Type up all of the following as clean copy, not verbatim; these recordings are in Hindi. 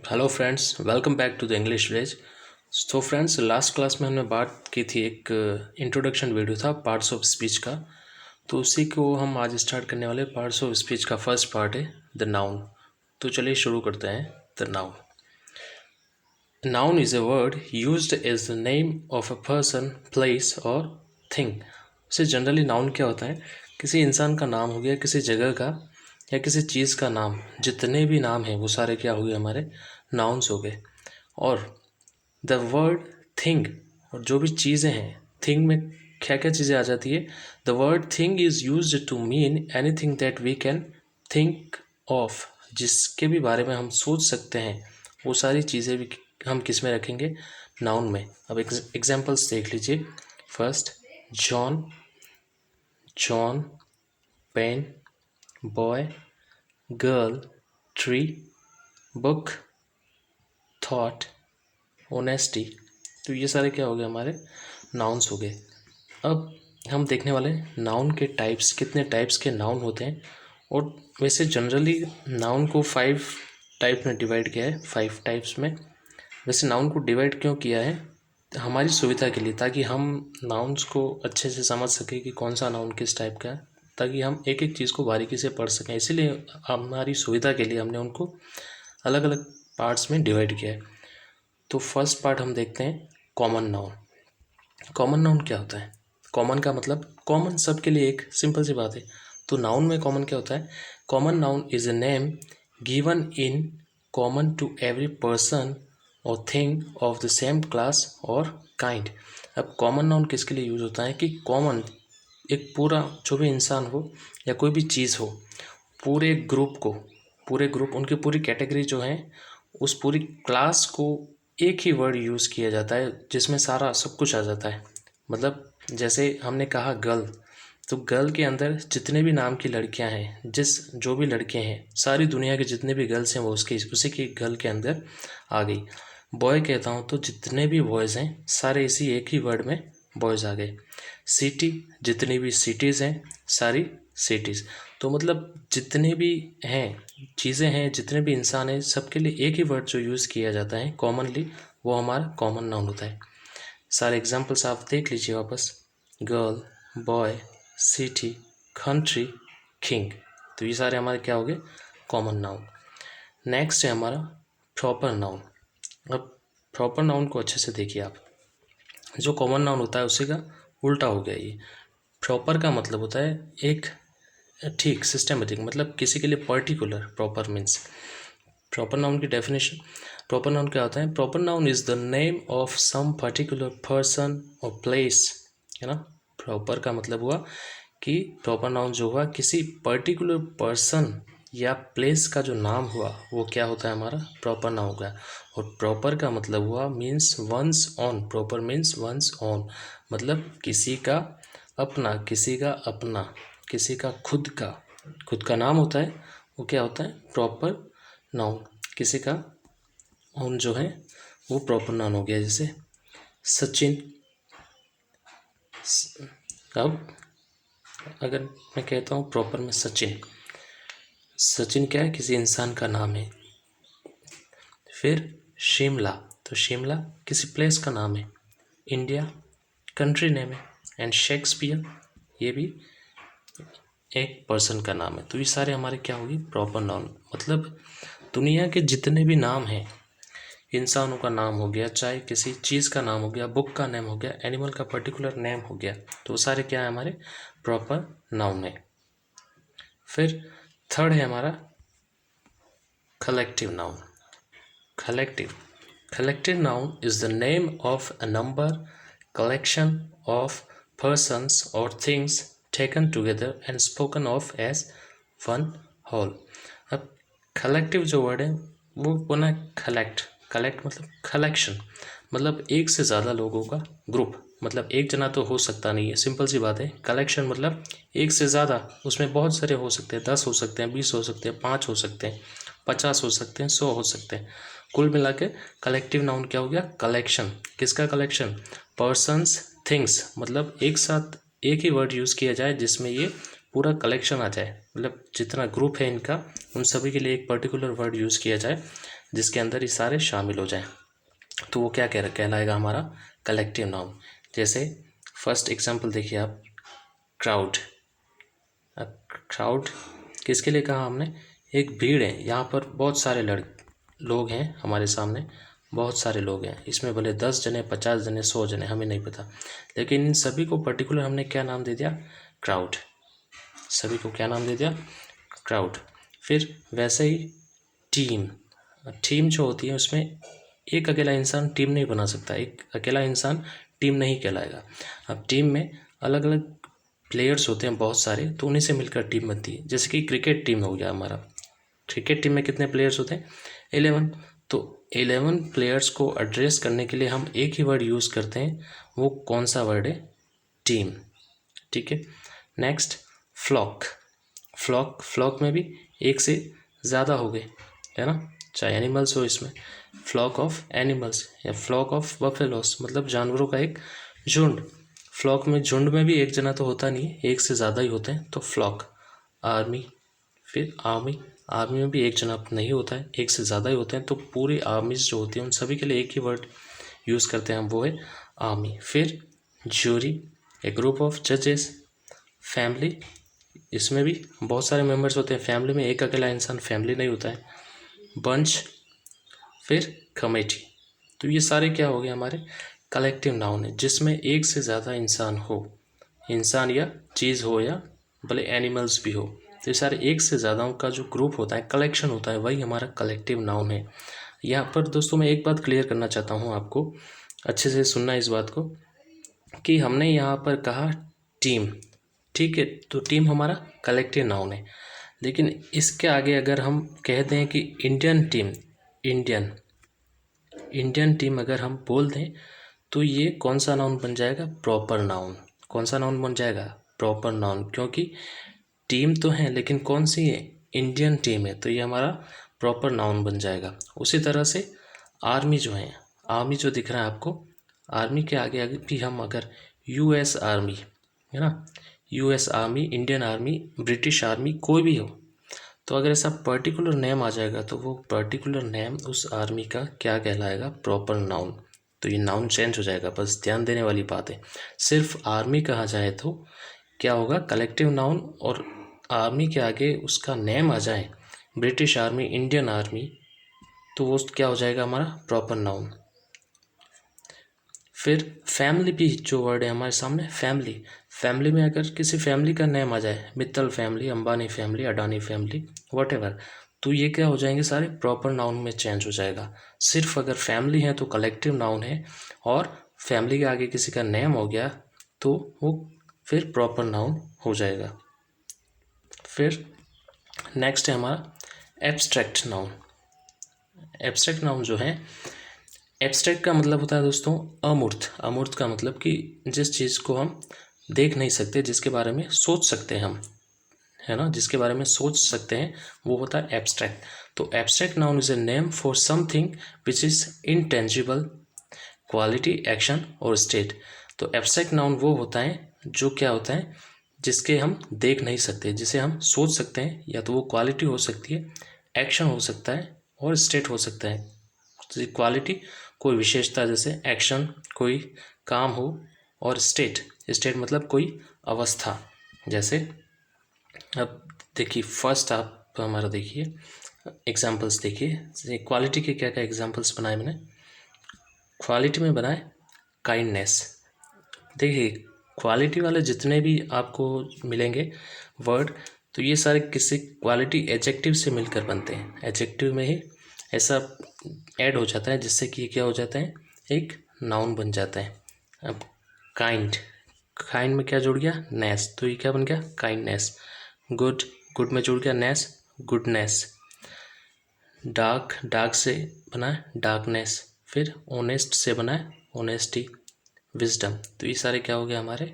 Hello friends, welcome back to the English village. तो फ्रेंड्स, लास्ट क्लास में हमने बात की थी, एक इंट्रोडक्शन वीडियो था पार्ट्स ऑफ स्पीच का। तो उसी को हम आज स्टार्ट करने वाले। पार्ट्स ऑफ स्पीच का फर्स्ट पार्ट है द नाउन। तो चलिए शुरू करते हैं। The noun noun is a word used as the name of a person, place और थिंग। उसे जनरली नाउन क्या होता है? किसी इंसान का नाम हो गया, किसी जगह का या किसी चीज़ का नाम। जितने भी नाम हैं वो सारे क्या हो गए? हमारे नाउन्स हो गए। और द वर्ड थिंग, और जो भी चीज़ें हैं, थिंग में क्या क्या चीज़ें आ जाती है? The word thing is used to mean anything that we can think of. जिसके भी बारे में हम सोच सकते हैं, वो सारी चीज़ें भी हम किस में रखेंगे? नाउन में। अब एग्जाम्पल्स देख लीजिए। First, John, John, pen, boy, girl, tree, book, thought, honesty. तो ये सारे क्या हो गए? हमारे नाउन्स हो गए। अब हम देखने वाले नाउन के टाइप्स, कितने टाइप्स के नाउन होते हैं। और वैसे जनरली नाउन को 5 टाइप में डिवाइड किया है, 5 टाइप्स में। वैसे नाउन को डिवाइड क्यों किया है? हमारी सुविधा के लिए, ताकि हम नाउन्स को अच्छे से समझ सकें कि कौन सा नाउन किस टाइप का है, ताकि हम एक एक चीज़ को बारीकी से पढ़ सकें। इसीलिए हमारी सुविधा के लिए हमने उनको अलग अलग पार्ट्स में डिवाइड किया है। तो फर्स्ट पार्ट हम देखते हैं, कॉमन नाउन। कॉमन नाउन क्या होता है? कॉमन का मतलब कॉमन, सबके लिए एक सिंपल सी बात है। तो नाउन में कॉमन क्या होता है? Common noun is a name given in common to every person और thing of the same class और काइंड। अब कॉमन नाउन किसके लिए यूज होता है? कि कॉमन, एक पूरा जो भी इंसान हो या कोई भी चीज़ हो, पूरे ग्रुप को, पूरे ग्रुप, उनकी पूरी कैटेगरी जो है, उस पूरी क्लास को एक ही वर्ड यूज़ किया जाता है जिसमें सारा सब कुछ आ जाता है। मतलब जैसे हमने कहा गर्ल, तो गर्ल के अंदर जितने भी नाम की लड़कियां हैं, जो भी लड़के हैं, सारी दुनिया के जितने भी गर्ल्स हैं वो उसी की गर्ल के अंदर आ गई। बॉय कहता हूँ तो जितने भी बॉयज़ हैं सारे इसी एक ही वर्ड में बॉयज़ आ गए। सिटी, जितनी भी सिटीज़ हैं सारी सिटीज़। तो मतलब जितने भी हैं, चीज़ें हैं, जितने भी इंसान हैं, सबके लिए एक ही वर्ड जो यूज़ किया जाता है कॉमनली, वो हमारा कॉमन नाउन होता है। सारे एग्जांपल्स आप देख लीजिए वापस। Girl, boy, city, country, king. तो ये सारे हमारे क्या हो गए? Common noun. नेक्स्ट है हमारा प्रॉपर नाउन। अब प्रॉपर नाउन को अच्छे से देखिए आप। जो कॉमन नाउन होता है उसी का उल्टा हो गया ये। प्रॉपर का मतलब होता है एक ठीक, सिस्टमेटिक, मतलब किसी के लिए particular. Proper means, proper noun की डेफिनेशन, प्रॉपर नाउन क्या होता है? Proper noun is the name of some particular person और प्लेस, है ना। प्रॉपर का मतलब हुआ कि प्रॉपर नाउन जो हुआ किसी पर्टिकुलर पर्सन या प्लेस का जो नाम हुआ, वो क्या होता है? हमारा प्रॉपर नाउन होगा। और प्रॉपर का मतलब हुआ means one's own. Proper means one's own, मतलब किसी का अपना, किसी का अपना, किसी का खुद का नाम होता है, वो क्या होता है? Proper noun. किसी का ओन जो है वो प्रॉपर नाउन हो गया। जैसे सचिन। अब अगर मैं कहता हूँ प्रॉपर में सचिन, सचिन क्या है? किसी इंसान का नाम है। फिर शिमला, तो शिमला किसी प्लेस का नाम है। इंडिया कंट्री नेम है। एंड शेक्सपियर, ये भी एक पर्सन का नाम है। तो ये सारे हमारे क्या होगी? Proper noun. मतलब दुनिया के जितने भी नाम हैं, इंसानों का नाम हो गया, चाहे किसी चीज़ का नाम हो गया, बुक का नेम हो गया, एनिमल का पर्टिकुलर नेम हो गया, तो वो सारे क्या है? हमारे प्रॉपर नाउन है। फिर थर्ड है हमारा collective noun. Collective noun is the name of a number, collection of persons or things taken together and spoken of as one whole। अब कलेक्टिव जो वर्ड है वो बना कलेक्ट मतलब कलेक्शन, मतलब एक से ज़्यादा लोगों का ग्रुप। मतलब एक जना तो हो सकता नहीं है, सिंपल सी बात है। कलेक्शन मतलब एक से ज़्यादा, उसमें बहुत सारे हो सकते हैं, 10 हो सकते हैं, 20 हो सकते हैं, 5 हो सकते हैं, 50 हो सकते हैं, 100 हो सकते हैं। कुल मिला के कलेक्टिव नाउन क्या हो गया? कलेक्शन। किसका कलेक्शन? Persons, things. मतलब एक साथ एक ही वर्ड यूज़ किया जाए जिसमें ये पूरा कलेक्शन आ जाए, मतलब जितना ग्रुप है इनका, उन सभी के लिए एक पर्टिकुलर वर्ड यूज़ किया जाए जिसके अंदर ये सारे शामिल हो जाएं, तो वो क्या कहलाएगा हमारा कलेक्टिव नाउन। जैसे फर्स्ट एग्जांपल देखिए आप, क्राउड। अब क्राउड किसके लिए कहा हमने, एक भीड़ है, यहाँ पर बहुत सारे लोग हैं हमारे सामने, बहुत सारे लोग हैं, इसमें भले 10 जने 50 जने 100 जने हमें नहीं पता, लेकिन इन सभी को पर्टिकुलर हमने क्या नाम दे दिया, क्राउड। सभी को क्या नाम दे दिया, क्राउड। फिर वैसे ही टीम, टीम जो होती है उसमें एक अकेला इंसान टीम नहीं बना सकता, एक अकेला इंसान टीम नहीं कहलाएगा। अब टीम में अलग अलग प्लेयर्स होते हैं बहुत सारे, तो उन्हीं से मिलकर टीम बनती है। जैसे कि क्रिकेट टीम हो गया हमारा, क्रिकेट टीम में कितने प्लेयर्स होते हैं, 11। तो 11 प्लेयर्स को एड्रेस करने के लिए हम एक ही वर्ड यूज़ करते हैं, वो कौन सा वर्ड है, टीम। ठीक है। Next flock. फ्लॉक में भी एक से ज़्यादा हो गए, है ना, चाहे एनिमल्स हो इसमें, फ्लॉक ऑफ एनिमल्स या फ्लॉक ऑफ बफेलोस, मतलब जानवरों का एक झुंड। फ्लॉक में झुंड में भी एक जना तो होता नहीं है, एक से ज़्यादा ही होते हैं, तो फ्लॉक। आर्मी, फिर आर्मी में भी एक जना नहीं होता है, एक से ज़्यादा ही होते हैं, तो पूरी आर्मीज जो होती हैं उन सभी के लिए एक ही वर्ड यूज़ करते हैं हम, वो है आर्मी। फिर ज्यूरी, ए ग्रुप ऑफ जजेस। फैमिली, इसमें भी बहुत सारे मेंबर्स होते हैं, फैमिली में एक अकेला इंसान फैमिली नहीं होता है। बंच, फिर कमेटी। तो ये सारे क्या हो गए हमारे कलेक्टिव नाउन है, जिसमें एक से ज़्यादा इंसान हो, इंसान या चीज़ हो या भले एनिमल्स भी हो, तो ये सारे एक से ज़्यादा का जो ग्रुप होता है, कलेक्शन होता है, वही हमारा कलेक्टिव नाउन है। यहाँ पर दोस्तों मैं एक बात क्लियर करना चाहता हूँ आपको, अच्छे से सुनना इस बात को, कि हमने यहाँ पर कहा टीम, ठीक है, तो टीम हमारा कलेक्टिव नाउन है, लेकिन इसके आगे अगर हम कहते हैं कि इंडियन टीम, इंडियन टीम अगर हम बोल दें, तो ये कौन सा नाउन बन जाएगा, प्रॉपर नाउन। कौन सा नाउन बन जाएगा, प्रॉपर नाउन, क्योंकि टीम तो है लेकिन कौन सी है, इंडियन टीम है, तो ये हमारा प्रॉपर नाउन बन जाएगा। उसी तरह से आर्मी जो है, आर्मी जो दिख रहा है आपको, आर्मी के आगे आगे भी हम अगर यूएस आर्मी, है ना, US army, Indian army, British army, कोई भी हो, तो अगर ऐसा पर्टिकुलर नेम आ जाएगा तो वो पर्टिकुलर नेम उस आर्मी का क्या कहलाएगा, प्रॉपर नाउन। तो ये नाउन चेंज हो जाएगा, बस ध्यान देने वाली बात है। सिर्फ आर्मी कहा जाए तो क्या होगा, कलेक्टिव नाउन, और आर्मी के आगे उसका नेम आ जाए, ब्रिटिश आर्मी, इंडियन आर्मी, तो वो क्या हो जाएगा हमारा प्रॉपर नाउन। फिर फैमिली भी जो वर्ड है हमारे सामने, फैमिली, फैमिली में अगर किसी फैमिली का नेम आ जाए, Mittal family, Ambani family, Adani family, whatever, तो ये क्या हो जाएंगे, सारे प्रॉपर नाउन में चेंज हो जाएगा। सिर्फ अगर फैमिली है तो कलेक्टिव नाउन है, और फैमिली के आगे किसी का नेम हो गया तो वो फिर प्रॉपर नाउन हो जाएगा। फिर नेक्स्ट है हमारा एब्स्ट्रैक्ट नाउन। एब्स्ट्रैक्ट नाउन जो है, एब्स्ट्रैक्ट का मतलब होता है दोस्तों अमूर्त। अमूर्त का मतलब कि जिस चीज़ को हम देख नहीं सकते, जिसके बारे में सोच सकते हैं हम, है ना, जिसके बारे में सोच सकते हैं, वो होता है एब्स्ट्रैक्ट। तो abstract noun is a name for something which is intangible, quality, action और स्टेट। तो एब्स्ट्रैक्ट नाउन वो होता है जो क्या होता है, जिसके हम देख नहीं सकते, जिसे हम सोच सकते हैं, या तो वो क्वालिटी हो सकती है, एक्शन हो सकता है, और स्टेट हो सकता है। तो क्वालिटी कोई विशेषता, जैसे एक्शन कोई काम हो, और स्टेट मतलब कोई अवस्था। जैसे अब देखिए फर्स्ट आप हमारा देखिए एग्जांपल्स देखिए, क्वालिटी के क्या क्या एग्जांपल्स बनाए मैंने। क्वालिटी में बनाए काइंडनेस। देखिए क्वालिटी वाले जितने भी आपको मिलेंगे वर्ड, तो ये सारे किसी क्वालिटी एडजेक्टिव से मिलकर बनते हैं, एडजेक्टिव में ही ऐसा ऐड हो जाता है जिससे कि क्या हो जाता है, एक नाउन बन जाता है। अब काइंड, काइंड में क्या जुड़ गया, नेस, तो ये क्या बन गया, काइंडनेस। गुड, गुड में जुड़ गया नेस, गुडनेस। डार्क, डार्क से बना है डार्कनेस। फिर ऑनेस्ट से बना है ऑनेस्टी, विजडम। तो ये सारे क्या हो गए हमारे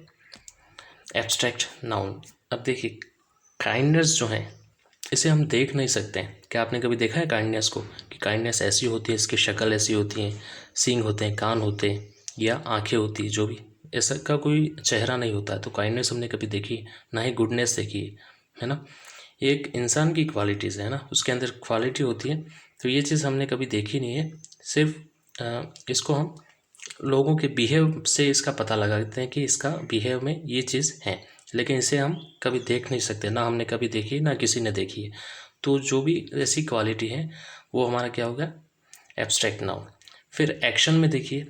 एब्स्ट्रैक्ट नाउन। अब देखिए काइंडनेस जो है, इसे हम देख नहीं सकते हैं। क्या आपने कभी देखा है काइंडनेस को, कि काइंडनेस ऐसी होती है, इसकी शक्ल ऐसी होती है, सींग होते हैं, कान होते हैं, या आंखें होती है, जो भी, ऐसा का कोई चेहरा नहीं होता है। तो काइंडनेस हमने कभी देखी ना, ही गुडनेस देखी है ना। एक इंसान की क्वालिटीज़ है ना, उसके अंदर क्वालिटी होती है, तो ये चीज़ हमने कभी देखी नहीं है, सिर्फ इसको हम लोगों के बिहेव से इसका पता लगाते हैं कि इसका बिहेव में ये चीज़ है, लेकिन इसे हम कभी देख नहीं सकते, ना हमने कभी देखी ना किसी ने देखी है। तो जो भी ऐसी क्वालिटी है वो हमारा क्या हो गया, एब्स्ट्रैक्ट नाउन। फिर एक्शन में देखिए,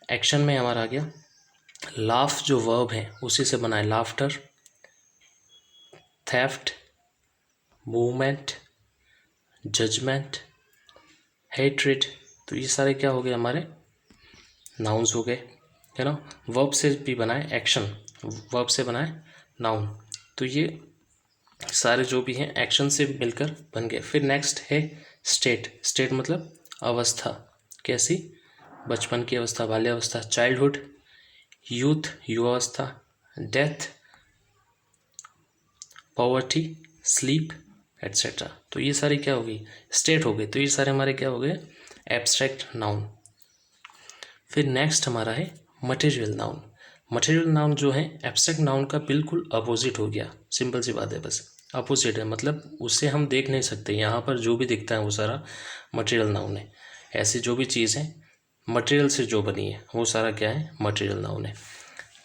एक्शन में हमारा आ गया लाफ, जो वर्ब है उसी से बना है, laughter, theft, movement, judgement, hatred. तो ये सारे क्या हो गए हमारे नाउन्स हो गए, है ना। वर्ब से भी बनाए एक्शन, वर्ब से बनाए नाउन, तो ये सारे जो भी हैं एक्शन से मिलकर बन गए। फिर नेक्स्ट है स्टेट, स्टेट मतलब अवस्था, कैसी, बचपन की अवस्था, बाल्यावस्था, चाइल्डहुड, यूथ, युवावस्था, डेथ, पॉवर्टी, स्लीप एट्सेट्रा। तो ये सारे क्या हो गई, स्टेट हो गए। तो ये सारे हमारे क्या हो गए, एब्स्ट्रैक्ट नाउन। फिर नेक्स्ट हमारा है मटेरियल नाउन। मटेरियल नाउन जो है एब्स्ट्रैक्ट नाउन का बिल्कुल अपोजिट हो गया, सिंपल सी बात है, बस अपोजिट है, मतलब उससे हम देख नहीं सकते। यहाँ पर जो भी दिखता है वो सारा मटेरियल नाउन है। ऐसी जो भी चीज़ है मटेरियल से जो बनी है वो सारा क्या है, मटेरियल नाउन है।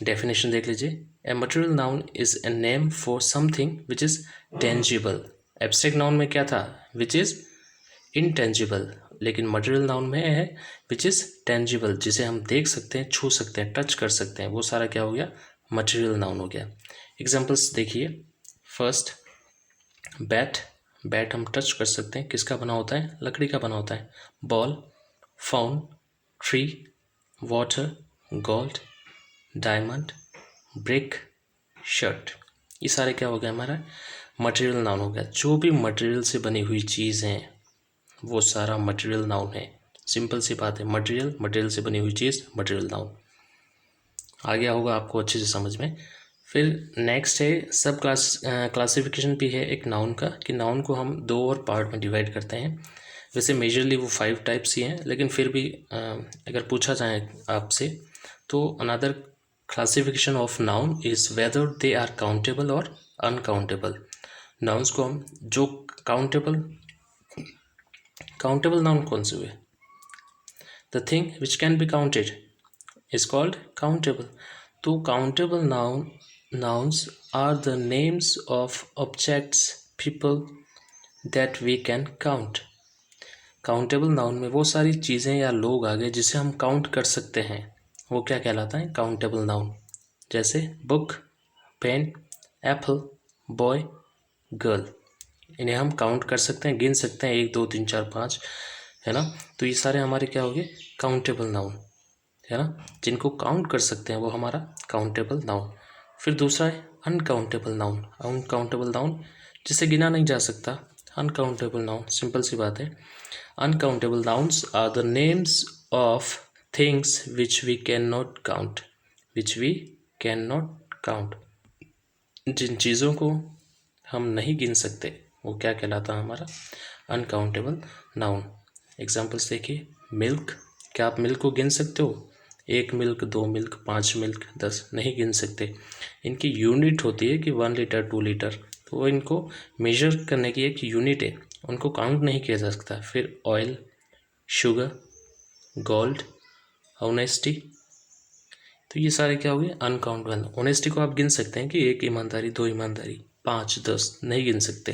डेफिनेशन देख लीजिए, a material noun is a name for something which is tangible. Abstract noun में क्या था, विच इज़ इनटेंजिबल, लेकिन मटेरियल नाउन में है विच इज़ टेंजिबल, जिसे हम देख सकते हैं, छू सकते हैं, टच कर सकते हैं, वो सारा क्या हो गया, मटेरियल नाउन हो गया। एग्जांपल्स देखिए, फर्स्ट बैट, बैट हम टच कर सकते हैं, किसका बना होता है, लकड़ी का बना होता है। Ball, faun, tree, water, gold, diamond, brick, shirt, ये सारे क्या हो गया हमारा मटेरियल नाउन हो गया। जो भी मटेरियल से बनी हुई चीज़ है वो सारा मटेरियल नाउन है, सिंपल सी बात है, मटेरियल, मटेरियल से बनी हुई चीज़, मटेरियल नाउन। आ गया होगा आपको अच्छे से समझ में। फिर नेक्स्ट है सब क्लासिफिकेशन भी है एक नाउन का, कि नाउन को हम दो और पार्ट में डिवाइड करते हैं। वैसे मेजरली वो 5 टाइप्स ही हैं, लेकिन फिर भी अगर पूछा जाए आपसे तो another classification of noun is whether they are countable और अनकाउंटेबल। नाउन्स को हम जो काउंटेबल, काउंटेबल नाउन कौन से हुए, the thing which can be counted is called countable. तो countable nouns are the names of objects, people that we can count. Countable noun में वो सारी चीज़ें या लोग आ गए जिसे हम काउंट कर सकते हैं, वो क्या कहलाता है, काउंटेबल नाउन। जैसे book, pen, apple, boy, girl, इन्हें हम काउंट कर सकते हैं, गिन सकते हैं, 1 2 3 4 5, है ना। तो ये सारे हमारे क्या हो गए, काउंटेबल नाउन, है ना, जिनको काउंट कर सकते हैं वो हमारा काउंटेबल नाउन। फिर दूसरा है अनकाउंटेबल नाउन। अनकाउंटेबल नाउन जिसे गिना नहीं जा सकता, अनकाउंटेबल नाउन, सिंपल सी बात है। Uncountable nouns are the names of things which we can not count, which we can not count, जिन चीज़ों को हम नहीं गिन सकते वो क्या कहलाता है, हमारा अनकाउंटेबल नाउन। एग्जाम्पल्स देखिए, मिल्क, क्या आप मिल्क को गिन सकते हो, 1 मिल्क, 2 मिल्क, 5 मिल्क, 10, नहीं गिन सकते। इनकी यूनिट होती है कि 1 लीटर 2 लीटर, तो वो इनको मेजर करने की एक यूनिट है, उनको काउंट नहीं किया जा सकता। फिर ऑयल, शुगर, गोल्ड, ऑनेस्टी, तो ये सारे क्या हो गए, अनकाउंटेबल। ऑनेस्टी को आप गिन सकते हैं कि 1 ईमानदारी, 2 ईमानदारी, 5 10, नहीं गिन सकते,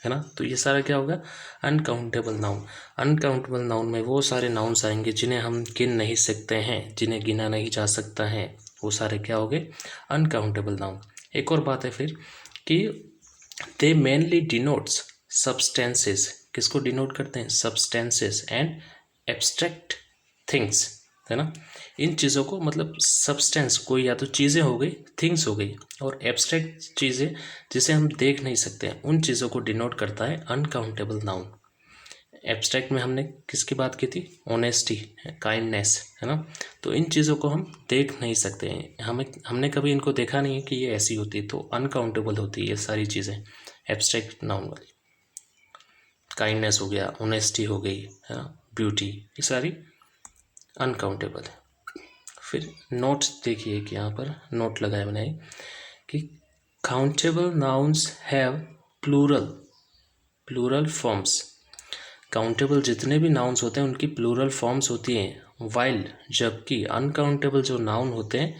है ना। तो ये सारा क्या होगा, अनकाउंटेबल नाउन। अनकाउंटेबल नाउन में वो सारे नाउन्स आएंगे जिन्हें हम गिन नहीं सकते हैं, जिन्हें गिना नहीं जा सकता है, वो सारे क्या हो गए, अनकाउंटेबल नाउन। एक और बात है फिर कि दे मेनली डिनोट्स सब्सटेंसेस, किसको डिनोट करते हैं, सब्सटेंसेस एंड एब्स्ट्रैक्ट थिंग्स, है ना। इन चीज़ों को, मतलब सब्सटेंस कोई या तो चीज़ें हो गई, थिंग्स हो गई, और एब्स्ट्रैक्ट चीज़ें जिसे हम देख नहीं सकते हैं, उन चीज़ों को डिनोट करता है अनकाउंटेबल नाउन। एब्स्ट्रैक्ट में हमने किसकी बात की थी, ऑनेस्टी, काइंडनेस, है ना। तो इन चीज़ों को हम देख नहीं सकते हैं, हमने कभी इनको देखा नहीं है कि ये ऐसी होती है, तो अनकाउंटेबल होती है ये सारी चीज़ें एब्स्ट्रैक्ट नाउन वाली। काइंडनेस हो गया, ऑनेस्टी हो गई, है ना, ब्यूटी, ये सारी अनकाउंटेबल है। फिर नोट्स देखिए कि यहाँ पर नोट लगाए मैंने कि countable nouns have plural forms. Countable जितने भी नाउन्स होते हैं उनकी प्लूरल फॉर्म्स होती हैं, वाइल जबकि अनकाउंटेबल जो नाउन होते हैं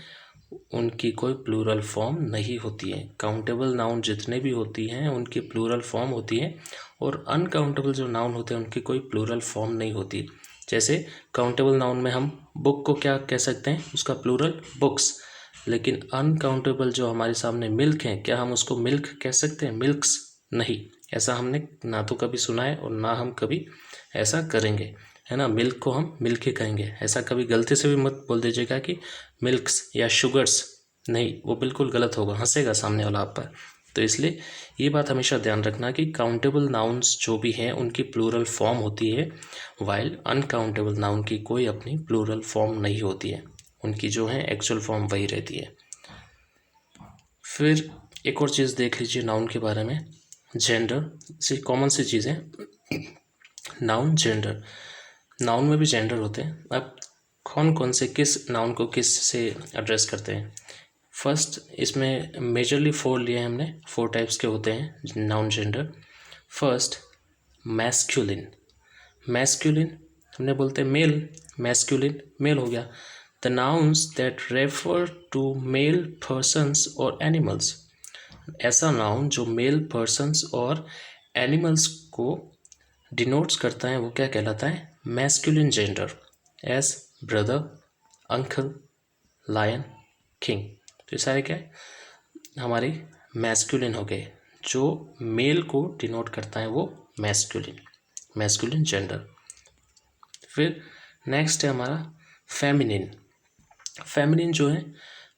उनकी कोई प्लूरल फॉर्म नहीं होती है। काउंटेबल नाउन जितने भी होती हैं उनकी प्लूरल फॉर्म होती है और अनकाउंटेबल जो नाउन होते हैं उनकी कोई प्लूरल फॉर्म नहीं होती। जैसे काउंटेबल नाउन में हम बुक को क्या कह सकते हैं, उसका प्लूरल बुक्स, लेकिन अनकाउंटेबल जो हमारे सामने मिल्क है, क्या हम उसको मिल्क कह सकते हैं, मिल्क्स? नहीं, ऐसा हमने ना तो कभी सुना है और ना हम कभी ऐसा करेंगे, है ना। मिल्क को हम मिल्क ही कहेंगे, ऐसा कभी गलती से भी मत बोल दीजिएगा कि मिल्क्स या शुगर्स, नहीं, वो बिल्कुल गलत होगा, हंसेगा सामने वाला आप पर। तो इसलिए ये बात हमेशा ध्यान रखना कि काउंटेबल नाउन्स जो भी हैं उनकी प्लूरल फॉर्म होती है, वाइल अनकाउंटेबल नाउन की कोई अपनी प्लूरल फॉर्म नहीं होती है, उनकी जो है एक्चुअल फॉर्म वही रहती है। फिर एक और चीज़ देख लीजिए नाउन के बारे में, जेंडर से कॉमन सी चीज़ें, नाउन जेंडर, नाउन में भी जेंडर होते हैं। अब कौन कौन से किस नाउन को किस से एड्रेस करते हैं। फर्स्ट इसमें मेजरली 4 लिए हैं हमने, 4 टाइप्स के होते हैं noun gender. First masculine, masculine हमने बोलते हैं मेल, मैस्कुलिन मेल हो गया। The nouns that refer to male persons और एनिमल्स, ऐसा नाउन जो मेल पर्सन्स और एनिमल्स को डिनोट्स करता है वो क्या कहलाता है, masculine gender, as brother, uncle, lion, king. तो ये सारे क्या है, हमारे मैस्कुलिन हो गए, जो मेल को डिनोट करता है वो मैस्कुलिन, मैस्कुलिन जेंडर। फिर नेक्स्ट है हमारा फेमिनिन, फेमिनिन जो है,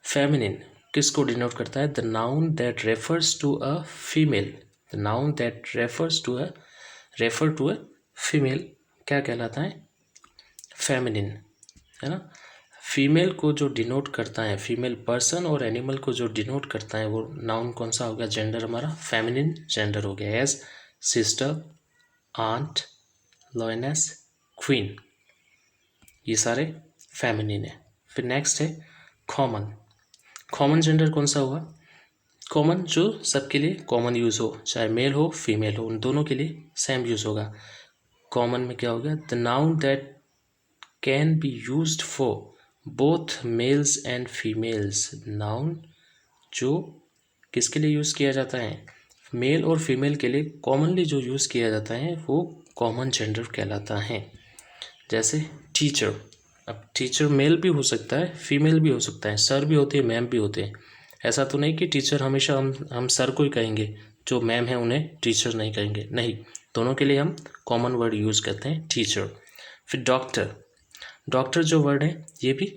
फेमिनिन किसको डिनोट करता है, the noun that refers to a female, the noun that refer to a female क्या कहलाता है, फेमिनिन, है ना। फीमेल को जो डिनोट करता है, फीमेल पर्सन और एनिमल को जो डिनोट करता है वो नाउन कौन सा हो गया, जेंडर हमारा फेमिनिन जेंडर हो गया, as sister, aunt, lioness, queen, ये सारे फेमिनिन है। फिर नेक्स्ट है कॉमन, कॉमन जेंडर कौन सा होगा, कॉमन जो सबके लिए कॉमन यूज़ हो, चाहे मेल हो फीमेल हो, उन दोनों के लिए सेम यूज़ होगा। कॉमन में क्या हो गया, the noun that can be used for both mails and females, noun जो किसके लिए यूज़ किया जाता है, मेल और फीमेल के लिए कॉमनली जो यूज़ किया जाता है वो कॉमन जेंडर कहलाता है। जैसे टीचर, अब टीचर मेल भी हो सकता है फीमेल भी हो सकता है, सर भी होते हैं मैम भी होते हैं, ऐसा तो नहीं कि टीचर हमेशा हम सर को ही कहेंगे, जो मैम है उन्हें टीचर नहीं कहेंगे, नहीं, दोनों के लिए हम कॉमन वर्ड यूज़ करते हैं टीचर। फिर डॉक्टर, डॉक्टर जो वर्ड है ये भी,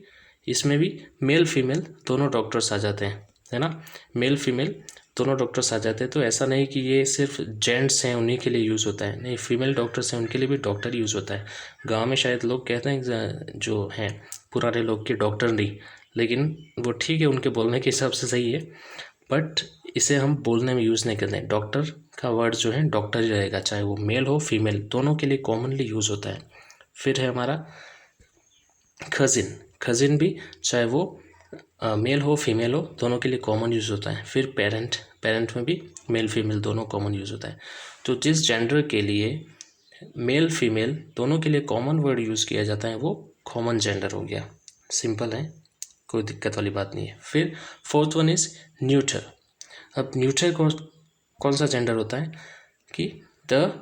इसमें भी मेल फीमेल दोनों डॉक्टर्स आ जाते हैं, है ना, मेल फीमेल दोनों डॉक्टर्स आ जाते हैं। तो ऐसा नहीं कि ये सिर्फ जेंट्स हैं उन्हीं के लिए यूज़ होता है, नहीं, फीमेल डॉक्टर्स हैं उनके लिए भी डॉक्टर यूज़ होता है। गांव में शायद लोग कहते हैं जो हैं पुराने लोग के डॉक्टर नहीं, लेकिन वो ठीक है, उनके बोलने के हिसाब से सही है, बट इसे हम बोलने में यूज़ नहीं करते हैं। डॉक्टर का वर्ड जो है डॉक्टर ही रहेगा, चाहे वो मेल हो फीमेल, दोनों के लिए कॉमनली यूज़ होता है। फिर है हमारा कज़िन, कज़िन भी चाहे वो मेल हो फीमेल हो, दोनों के लिए कॉमन यूज़ होता है। फिर पेरेंट, पेरेंट में भी मेल फीमेल दोनों कॉमन यूज़ होता है। तो जिस जेंडर के लिए मेल फीमेल दोनों के लिए कॉमन वर्ड यूज़ किया जाता है वो कॉमन जेंडर हो गया, सिंपल है, कोई दिक्कत वाली बात नहीं है। फिर फोर्थ वन इज़ न्यूटर। अब न्यूटर कौन सा जेंडर होता है कि the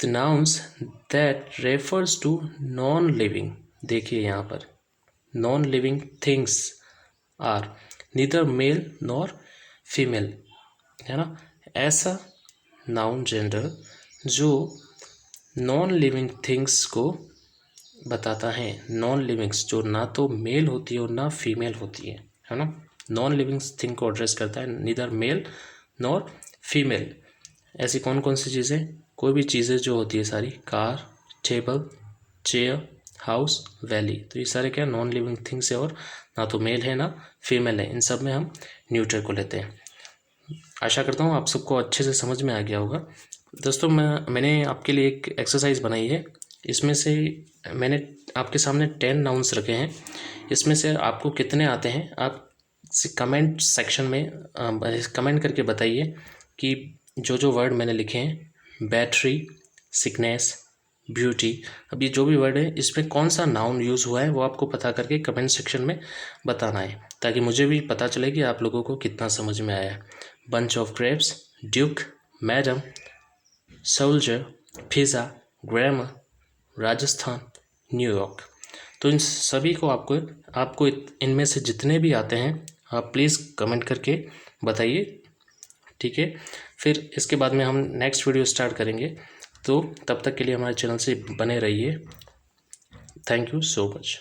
nouns that refers to non living, देखिए यहाँ पर non living things are neither male nor female, है ना, ऐसा नाउन जेंडर जो नॉन लिविंग थिंग्स को बताता है, नॉन लिविंग्स जो ना तो मेल होती है और ना फीमेल होती है ना, नॉन लिविंग थिंग को एड्रेस करता है, नीदर मेल नॉर फीमेल। ऐसी कौन कौन सी चीज़ें, कोई भी चीज़ें जो होती है सारी, car, table, chair, house, valley, तो ये सारे क्या नॉन लिविंग थिंग्स है और ना तो मेल है ना फीमेल है, इन सब में हम न्यूटर को लेते हैं। आशा करता हूँ आप सबको अच्छे से समझ में आ गया होगा। दोस्तों मैंने आपके लिए एक एक्सरसाइज बनाई है, इसमें से मैंने आपके सामने 10 नाउन्स रखे हैं, इसमें से आपको कितने आते हैं आप कमेंट सेक्शन में कमेंट करके बताइए कि जो वर्ड मैंने लिखे हैं, बैटरी, सिकनेस, ब्यूटी। अब ये जो भी वर्ड है इसमें कौन सा नाउन यूज़ हुआ है वो आपको पता करके कमेंट सेक्शन में बताना है, ताकि मुझे भी पता चले कि आप लोगों को कितना समझ में आया है। Bunch of grapes, Duke, madam, soldier, pizza, grammar, Rajasthan, New York. तो इन सभी को आपको इनमें से जितने भी आते हैं आप प्लीज़ कमेंट करके बताइए, ठीक है। फिर इसके बाद में हम नेक्स्ट वीडियो स्टार्ट करेंगे, तो तब तक के लिए हमारे चैनल से बने रहिए। Thank you so much.